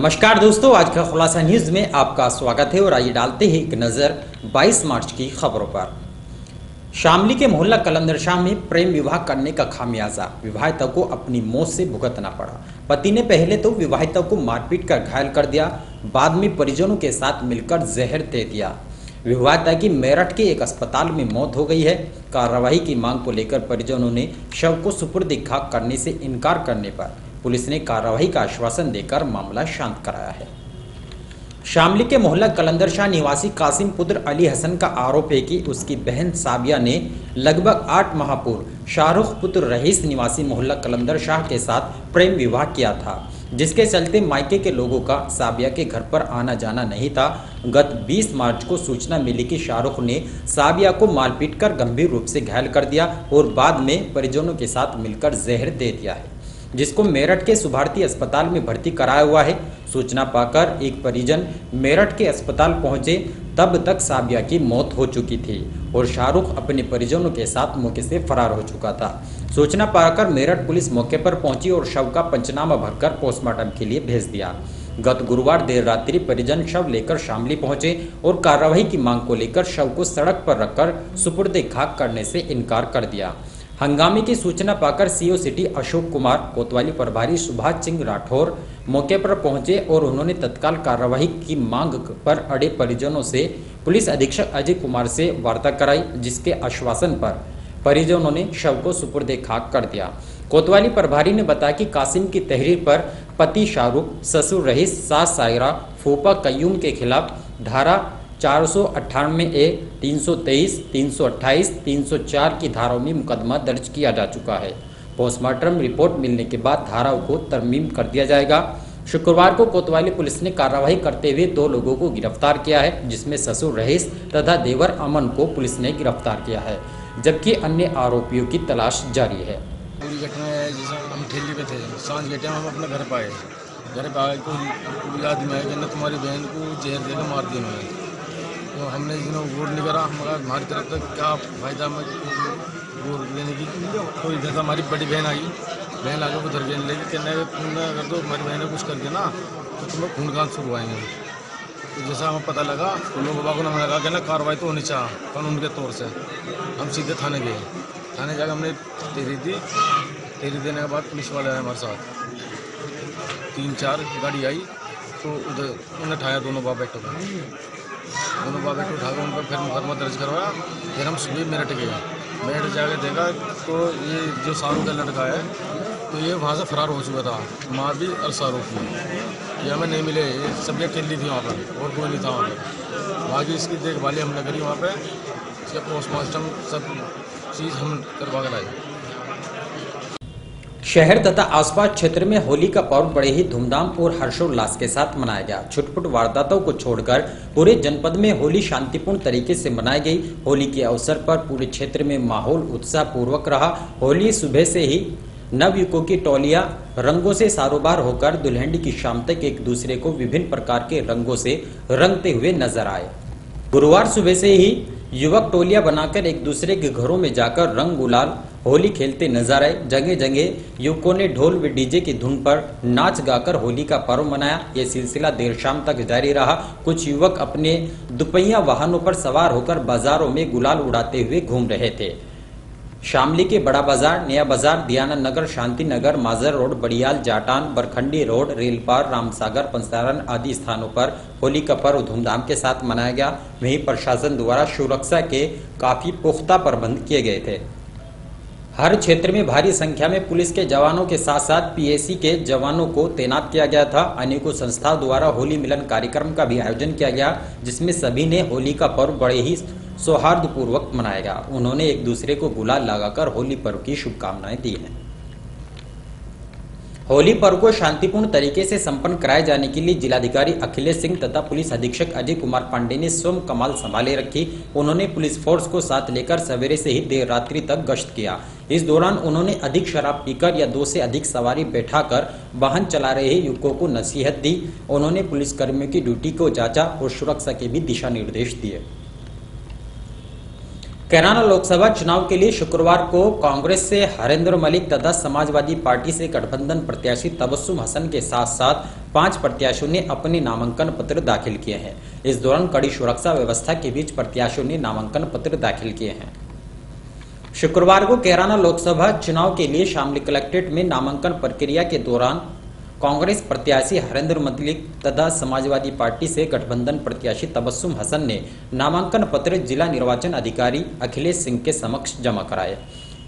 नमस्कार दोस्तों, आज का खुलासा न्यूज में आपका स्वागत है और आइए डालते हैं एक नजर 22 मार्च की खबरों पर। शामली के मोहल्ला कलंदर शाह में प्रेम विवाह करने का खामियाजा, विवाहिता को अपनी मौत से भुगतना पड़ा। पति ने पहले तो विवाहिता को मारपीट कर घायल कर दिया, बाद में परिजनों के साथ मिलकर जहर दे दिया। विवाहिता की मेरठ के एक अस्पताल में मौत हो गई है। कार्रवाई की मांग को लेकर परिजनों ने शव को सुपुर्द खाक करने से इनकार करने पर पुलिस ने कार्रवाई का आश्वासन देकर मामला शांत कराया है। शामली के मोहल्ला कलंदर शाह निवासी कासिम पुत्र अली हसन का आरोप है कि उसकी बहन साबिया ने लगभग 8 माह पूर्व शाहरुख पुत्र रईस निवासी मोहल्ला कलंदर शाह के साथ प्रेम विवाह किया था, जिसके चलते मायके के लोगों का साबिया के घर पर आना जाना नहीं था। गत 20 मार्च को सूचना मिली कि शाहरुख ने साबिया को मारपीट कर गंभीर रूप से घायल कर दिया और बाद में परिजनों के साथ मिलकर जहर दे दिया है, जिसको मेरठ के सुभारती अस्पताल में भर्ती कराया हुआ है। सूचना पाकर एक परिजन मेरठ के अस्पताल पहुंचे, तब तक साबिया की मौत हो चुकी थी और शाहरुख अपने परिजनों के साथ मौके से फरार हो चुका था। सूचना पाकर मेरठ पुलिस मौके पर पहुंची और शव का पंचनामा भरकर पोस्टमार्टम के लिए भेज दिया। गत गुरुवार देर रात्रि परिजन शव लेकर शामली पहुंचे और कार्रवाई की मांग को लेकर शव को सड़क पर रखकर सुपुर्द खाक करने से इनकार कर दिया। हंगामे की सूचना पाकर सीओ सिटी अशोक कुमार, कोतवाली प्रभारी सुभाष सिंह राठौर मौके पर पहुंचे और उन्होंने तत्काल कार्रवाई की मांग पर अड़े परिजनों से पुलिस अधीक्षक अजय कुमार से वार्ता कराई, जिसके आश्वासन पर परिजनों ने शव को सुपुर्द खाक कर दिया। कोतवाली प्रभारी ने बताया कि कासिम की तहरीर पर पति शाहरुख, ससुर रईस, सास सायरा, फूफा कयूम के खिलाफ धारा 498A, 323, 328, 304 की धाराओं में मुकदमा दर्ज किया जा चुका है। पोस्टमार्टम रिपोर्ट मिलने के बाद धाराओं को तरमीम कर दिया जाएगा। शुक्रवार को कोतवाली पुलिस ने कार्रवाई करते हुए 2 लोगों को गिरफ्तार किया है, जिसमें ससुर रईस तथा देवर अमन को पुलिस ने गिरफ्तार किया है, जबकि अन्य आरोपियों की तलाश जारी है। पूरी घटना है, जैसे हम ठेली पे थे, सांझ के टाइम हम अपने घर पे आए तो याद में आया कि तुम्हारी बहन को जहर देकर मार दिया उन्होंने। तो हमने वोट नहीं करा, मगर हमारी तरफ तक क्या फ़ायदा में वोट लेने की। तो इधर से हमारी बड़ी बहन आई, बहन आगे उधर गए, लेकिन कहने अगर तो हमारी बहन ने कुछ कर दिया ना तो तुम्हें खून खान शुरू आएंगे। तो जैसा हमें पता लगा तो लोग बाबा को हमें लगा कि ना कार्रवाई तो होनी चाहिए कानून के तौर से। हम सीधे थाने गए, थाने जाकर हमने तेरी दी। तेरी देने के बाद पुलिस वाले आए हमारे साथ, 3-4 गाड़ी आई तो उधर उन्हें उठाया दोनों बाप बेटों को, उठाकर उन पर फिर मुकदमा दर्ज करवाया। फिर हम सुबह मेरठ गए, मेरठ जाकर देखा तो ये जो शाहरुख का लड़का है तो ये वहाँ से फरार हो चुका था, माँ भी और शाहरुख भी। ये हमें नहीं मिले, ये सब अकेली थी वहाँ पर और कोई नहीं था वहाँ पर। बाकी इसकी देखभाली हमने करी वहाँ पर, इसका पोस्टमार्टम सब चीज़ हम करवा कर आए। शहर तथा आसपास क्षेत्र में होली का पर्व बड़े ही धूमधाम और हर्षोल्लास के साथ मनाया गया। छुटपुट वारदातों को छोड़कर पूरे जनपद में होली शांतिपूर्ण तरीके से मनाई गई। होली के अवसर पर पूरे क्षेत्र में माहौल उत्साहपूर्वक रहा। होली सुबह से ही नवयुवकों की टोलियां रंगों से सारोबार होकर दुल्हन की शाम तक एक दूसरे को विभिन्न प्रकार के रंगों से रंगते हुए नजर आए। गुरुवार सुबह से ही युवक टोलियां बनाकर एक दूसरे के घरों में जाकर रंग गुलाल होली खेलते नजर आए। जगह जगह युवकों ने ढोल व डीजे की धुन पर नाच गाकर होली का पर्व मनाया। यह सिलसिला देर शाम तक जारी रहा। कुछ युवक अपने दुपहिया वाहनों पर सवार होकर बाजारों में गुलाल उड़ाते हुए घूम रहे थे। शामली के बड़ा बाजार, नया बाजार, दयानंद नगर, शांति नगर, माजर रोड, बड़ियाल, जाटान, बरखंडी रोड, रेलपार, रामसागर, पंसारण आदि स्थानों पर होली का पर्व धूमधाम के साथ मनाया गया। वहीं प्रशासन द्वारा सुरक्षा के काफी पुख्ता प्रबंध किए गए थे। हर क्षेत्र में भारी संख्या में पुलिस के जवानों के साथ साथ पीएसी के जवानों को तैनात किया गया था। अनेकों संस्थाओं द्वारा होली मिलन कार्यक्रम का भी आयोजन किया गया, जिसमें सभी ने होली का पर्व बड़े ही सौहार्दपूर्वक मनाया गया। उन्होंने एक दूसरे को गुलाल लगाकर होली पर्व की शुभकामनाएं दी हैं। होली पर्व को शांतिपूर्ण तरीके से संपन्न कराए जाने के लिए जिलाधिकारी अखिलेश सिंह तथा पुलिस अधीक्षक अजय कुमार पांडे ने स्वयं कमाल संभाले रखी। उन्होंने पुलिस फोर्स को साथ लेकर सवेरे से ही देर रात्रि तक गश्त किया। इस दौरान उन्होंने अधिक शराब पीकर या 2 से अधिक सवारी बैठाकर वाहन चला रहे युवकों को नसीहत दी। उन्होंने पुलिसकर्मियों की ड्यूटी को जांचा और सुरक्षा के भी दिशा निर्देश दिए। कैराना लोकसभा चुनाव के लिए शुक्रवार को कांग्रेस से हरेंद्र मलिक तथा समाजवादी पार्टी से गठबंधन प्रत्याशी तबस्सुम हसन के साथ साथ 5 प्रत्याशियों ने अपने नामांकन पत्र दाखिल किए हैं। इस दौरान कड़ी सुरक्षा व्यवस्था के बीच प्रत्याशियों ने नामांकन पत्र दाखिल किए हैं। शुक्रवार को कैराना लोकसभा चुनाव के लिए शामली कलेक्ट्रेट में नामांकन प्रक्रिया के दौरान कांग्रेस प्रत्याशी हरेंद्र मलिक तथा समाजवादी पार्टी से गठबंधन प्रत्याशी तबस्सुम हसन ने नामांकन पत्र जिला निर्वाचन अधिकारी अखिलेश सिंह के समक्ष जमा कराए।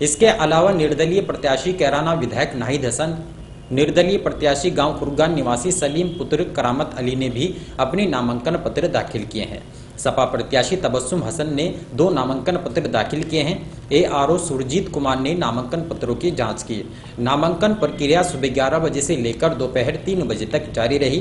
इसके अलावा निर्दलीय प्रत्याशी कैराना विधायक नाहिद हसन, निर्दलीय प्रत्याशी गांव खुरगान निवासी सलीम पुत्र करामत अली ने भी अपने नामांकन पत्र दाखिल किए हैं। सपा प्रत्याशी तबस्सुम हसन ने 2 नामांकन पत्र दाखिल किए हैं। ARO सुरजीत कुमार ने नामांकन पत्रों की जांच की। नामांकन प्रक्रिया सुबह 11 बजे से लेकर दोपहर 3 बजे तक जारी रही।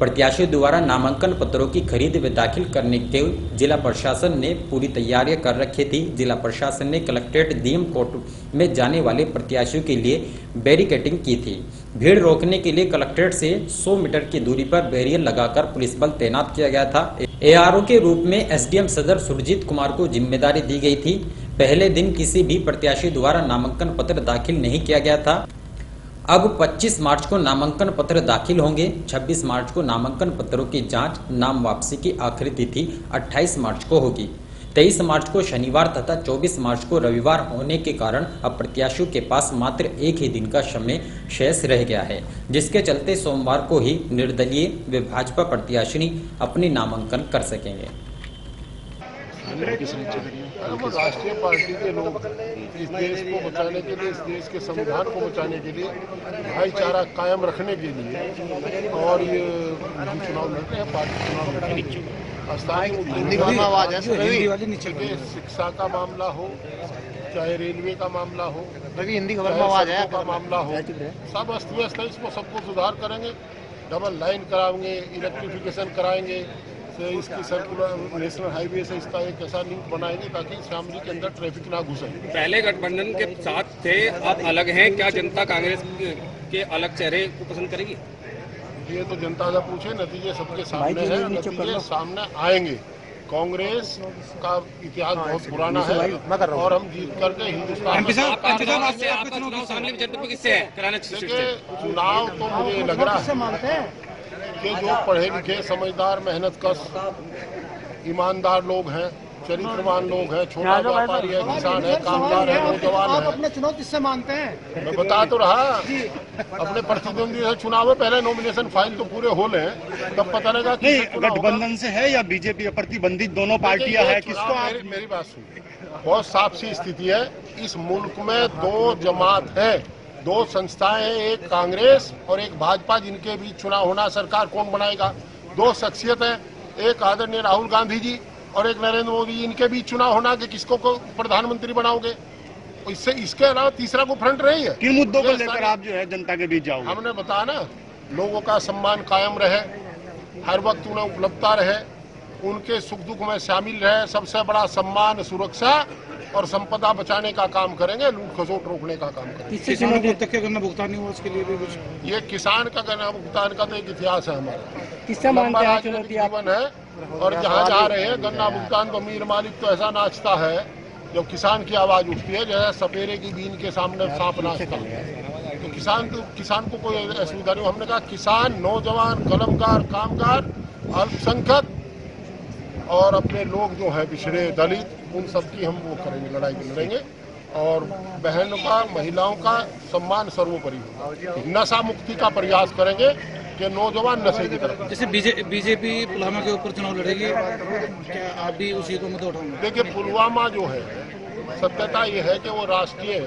प्रत्याशियों द्वारा नामांकन पत्रों की खरीद व दाखिल करने के जिला प्रशासन ने पूरी तैयारियां कर रखी थी। जिला प्रशासन ने कलेक्ट्रेट DM कोर्ट में जाने वाले प्रत्याशियों के लिए बैरिकेडिंग की थी। भीड़ रोकने के लिए कलेक्ट्रेट से 100 मीटर की दूरी पर बैरियर लगाकर पुलिस बल तैनात किया गया था। ARO के रूप में SDM सदर सुरजीत कुमार को जिम्मेदारी दी गई थी। पहले दिन किसी भी प्रत्याशी द्वारा नामांकन पत्र दाखिल नहीं किया गया था। अब 25 मार्च को नामांकन पत्र दाखिल होंगे। 26 मार्च को नामांकन पत्रों की जांच, नाम वापसी की आखिरी तिथि 28 मार्च को होगी। 23 मार्च को शनिवार तथा 24 मार्च को रविवार होने के कारण अब प्रत्याशियों के पास मात्र एक ही दिन का समय शेष रह गया है, जिसके चलते सोमवार को ही निर्दलीय व भाजपा प्रत्याशी अपने नामांकन कर सकेंगे। राष्ट्रीय पार्टी के लोग इस देश को बचाने के लिए, इस देश के संविधान को बचाने के लिए, भाईचारा कायम रखने के लिए और ये चुनाव लड़ रहे हैं, पार्टी चुनाव लड़ रही है। स्थानीय शिक्षा का मामला हो, चाहे रेलवे का मामला हो, चाहे का मामला हो, सब अस्त व्यस्त है। इसको सबको सुधार करेंगे, डबल लाइन कराएंगे, इलेक्ट्रिफिकेशन कराएंगे, इसकी सर्कुलर नेशनल हाईवे से इसका एक ऐसा लिंक बनाएंगे ताकि शामली के अंदर ट्रैफिक ना घुसे। पहले गठबंधन के साथ थे, अब अलग हैं, क्या जनता कांग्रेस के अलग चेहरे को पसंद करेगी? ये तो जनता से पूछे, नतीजे सबके सामने हैं, नतीजे सामने आएंगे। कांग्रेस का इतिहास बहुत पुराना है और हम जीत करके हिंदुस्तान में चुनाव तो मुझे लग रहा है कि जो पढ़े लिखे, समझदार, मेहनतकश, ईमानदार लोग हैं, चरित्रवान लोग हैं, छोटा व्यापारी है, किसान है, कामगार है, नौजवान है। अपने चुनाव किससे मानते हैं? मैं बता तो रहा, अपने प्रतिद्वंदी से चुनाव में पहले नॉमिनेशन फाइल तो पूरे हो ले, तब पता लगेगा कि गठबंधन से है या बीजेपी प्रतिबंधित दोनों पार्टियां हैं, किसको आप? मेरी बात सुनिए, बहुत साफ सी स्थिति है। इस मुल्क में 2 जमात है, 2 संस्थाएं हैं, एक कांग्रेस और एक भाजपा, जिनके बीच चुनाव होना। सरकार कौन बनाएगा? 2 शख्सियत है, एक आदरणीय राहुल गांधी जी और एक नरेंद्र मोदी जी, इनके बीच चुनाव होना कि किसको को प्रधानमंत्री बनाओगे। इससे इसके अलावा तीसरा को फ्रंट रही है। किन मुद्दों को लेकर आप जो है जनता के बीच जाओगे? हमने बताया ना, लोगों का सम्मान कायम रहे, हर वक्त उन्हें उपलब्धता रहे, उनके सुख दुख में शामिल रहे। सबसे बड़ा सम्मान, सुरक्षा और संपदा बचाने का काम करेंगे, लूट खसोट रोकने का काम करेंगे। किसानों को तक गन्ना भुगतान नहीं हुआ, उसके लिए भी कुछ? ये किसान का गन्ना भुगतान का तो एक इतिहास है हमारा, किससे लंबा राजनीतिक जीवन है। और जहाँ जा रहे हैं गन्ना भुगतान, तो अमीर मालिक तो ऐसा नाचता है जब किसान की आवाज उठती है, जैसे सपेरे की बीन के सामने सांप नाचता है। तो किसान को कोई असुविधा नहीं। हमने कहा किसान, नौजवान, कलमकार, कामगार, अल्पसंख्यक और अपने लोग जो है पिछड़े, दलित, उन सबकी हम वो करेंगे, लड़ाई लड़ेंगे। और बहनों का, महिलाओं का सम्मान सर्वोपरि होगा। नशा मुक्ति का प्रयास करेंगे कि नौजवान नशे की तरफ। जैसे बीजेपी पुलवामा के ऊपर चुनाव लड़ेगी, क्या आप भी उसी को मुद्दा उठाएंगे? देखिए, पुलवामा जो है, सत्यता ये है कि वो राष्ट्रीय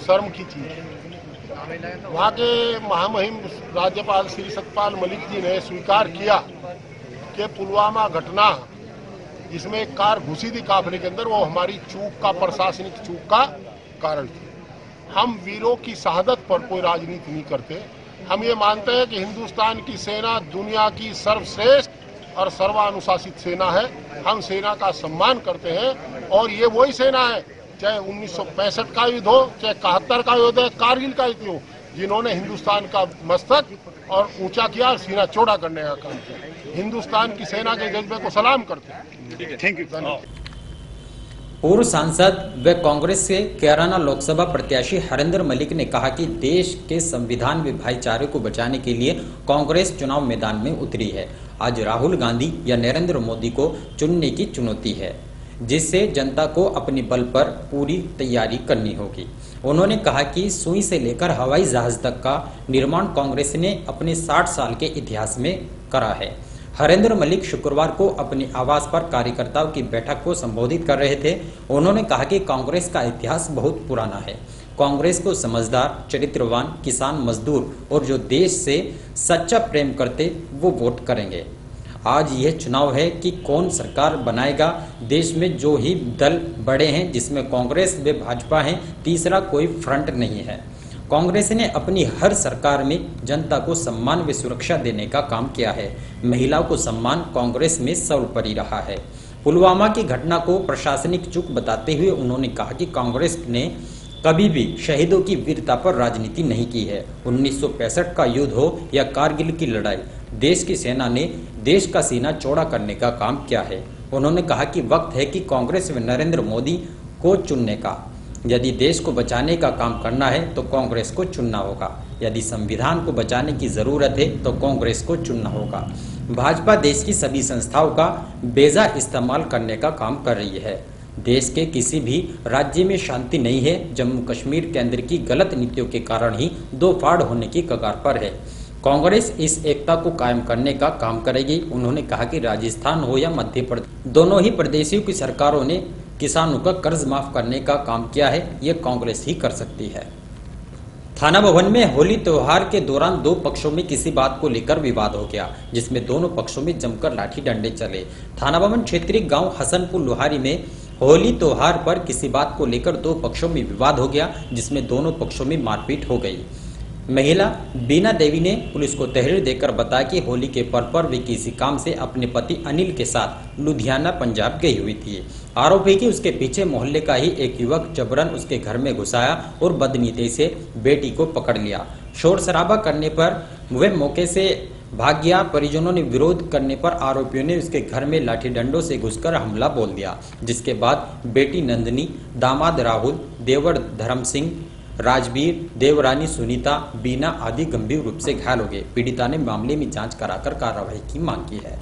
शर्म की चीज है। वहाँ के महामहिम राज्यपाल श्री सत्यपाल मलिक जी ने स्वीकार किया कि पुलवामा घटना, जिसमें एक कार घुसी थी काफिले के अंदर, वो हमारी चूक का, प्रशासनिक चूक का कारण थी। हम वीरों की शहादत पर कोई राजनीति नहीं करते। हम ये मानते हैं कि हिंदुस्तान की सेना दुनिया की सर्वश्रेष्ठ और सर्वानुशासित सेना है। हम सेना का सम्मान करते हैं और ये वही सेना है, चाहे 1965 का युद्ध हो, चाहे 71 का युद्ध है, कारगिल का युद्ध हो, जिन्होंने हिंदुस्तान का मस्तक और ऊंचा किया, सीना चौड़ा करने का काम किया। हिंदुस्तान की सेना के जज्बे को सलाम करते हैं। Thank you. पूर्व सांसद व कांग्रेस के कैराना लोकसभा प्रत्याशी हरेंद्र मलिक ने कहा कि देश के संविधान व भाईचारे को बचाने के लिए कांग्रेस चुनाव मैदान में उतरी है। आज राहुल गांधी या नरेंद्र मोदी को चुनने की चुनौती है, जिससे जनता को अपने बल पर पूरी तैयारी करनी होगी। उन्होंने कहा कि सुई से लेकर हवाई जहाज तक का निर्माण कांग्रेस ने अपने 60 साल के इतिहास में करा है। हरेंद्र मलिक शुक्रवार को अपने आवास पर कार्यकर्ताओं की बैठक को संबोधित कर रहे थे। उन्होंने कहा कि कांग्रेस का इतिहास बहुत पुराना है। कांग्रेस को समझदार, चरित्रवान, किसान, मजदूर और जो देश से सच्चा प्रेम करते वो वोट करेंगे। आज यह चुनाव है कि कौन सरकार बनाएगा। देश में जो ही दल बड़े हैं, जिसमें कांग्रेस व भाजपा हैं, तीसरा कोई फ्रंट नहीं है। कांग्रेस ने अपनी हर सरकार में जनता को सम्मान व सुरक्षा देने का काम किया है। महिलाओं को सम्मान कांग्रेस में सर्वोपरि रहा है। पुलवामा की घटना को प्रशासनिक चूक बताते हुए उन्होंने कहा कि कांग्रेस ने कभी भी शहीदों की वीरता पर राजनीति नहीं की है। 1965 का युद्ध हो या कारगिल की लड़ाई, देश की सेना ने देश का सीना चौड़ा करने का काम किया है। उन्होंने कहा कि वक्त है कि कांग्रेस व नरेंद्र मोदी को चुनने का। यदि देश को बचाने का काम करना है तो कांग्रेस को चुनना होगा। यदि संविधान को बचाने की जरूरत है तो कांग्रेस को चुनना होगा। भाजपा देश की सभी संस्थाओं का बेजा इस्तेमाल करने का काम कर रही है। देश के किसी भी राज्य में शांति नहीं है। जम्मू कश्मीर केंद्र की गलत नीतियों के कारण ही दो फाड़ होने की कगार पर है। कांग्रेस इस एकता को कायम करने का काम करेगी। उन्होंने कहा कि राजस्थान हो या मध्य प्रदेश, दोनों ही प्रदेशों की सरकारों ने किसानों का कर्ज माफ करने का काम किया है। ये कांग्रेस ही कर सकती है। थाना भवन में होली त्योहार के दौरान दो पक्षों में किसी बात को लेकर विवाद हो गया, जिसमें दोनों पक्षों में जमकर लाठी डंडे चले। थाना भवन क्षेत्रीय गांव हसनपुर लोहारी में होली त्योहार पर किसी बात को लेकर दो पक्षों में विवाद हो गया, जिसमें दोनों पक्षों में मारपीट हो गई। महिला बीना देवी ने पुलिस को तहरीर देकर बताया कि होली के पर्व पर वे किसी काम से अपने पति अनिल के साथ लुधियाना पंजाब गई हुई थी। आरोप है कि उसके पीछे मोहल्ले का ही एक युवक जबरन उसके घर में घुसाया और बदनीति से बेटी को पकड़ लिया। शोर शराबा करने पर वह मौके से भाग गया। परिजनों ने विरोध करने पर आरोपियों ने उसके घर में लाठी डंडों से घुसकर हमला बोल दिया, जिसके बाद बेटी नंदनी, दामाद राहुल, देवर धर्म सिंह, राजवीर, देवरानी सुनीता, बीना आदि गंभीर रूप से घायल हो गए। पीड़िता ने मामले में जांच कराकर कार्रवाई की मांग की है।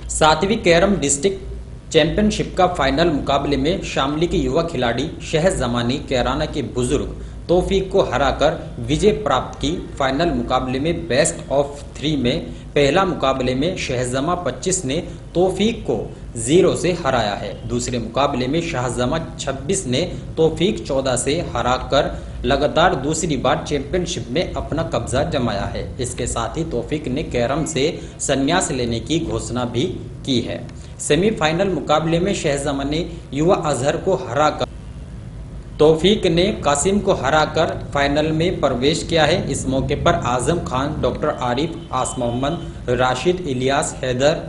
7वीं कैरम डिस्ट्रिक्ट चैंपियनशिप का फाइनल मुकाबले में शामली के युवा खिलाड़ी शहजमा ने कैराना के बुजुर्ग तौफीक को हराकर विजय प्राप्त की। फाइनल मुकाबले में बेस्ट ऑफ 3 में पहला मुकाबले में शहजमा 25 ने तौफीक को 0 से हराया है। दूसरे मुकाबले में शहजमा 26 ने तौफीक 14 से हराकर लगातार दूसरी बार चैंपियनशिप में अपना कब्जा जमाया है। इसके साथ ही तौफीक ने कैरम से संन्यास लेने की घोषणा भी की है। सेमीफाइनल मुकाबले में शहजमा ने युवा अजहर को हराकर, तौफीक ने कासिम को हराकर फाइनल में प्रवेश किया है। इस मौके पर आजम खान, डॉक्टर आरिफ, आस मोहम्मद, राशिद, इलियास, हैदर,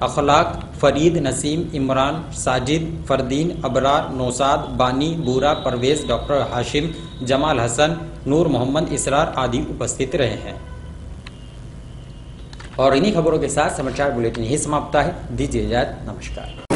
अखलाक, फरीद, नसीम, इमरान, साजिद, फरदीन, अबरार, नौसाद, बानी, बूरा, परवेज, डॉक्टर हाशिम, जमाल हसन, नूर मोहम्मद, इसरार आदि उपस्थित रहे हैं। और इन्हीं खबरों के साथ समाचार बुलेटिन यही समाप्त है। दीजिए इजाजत, नमस्कार।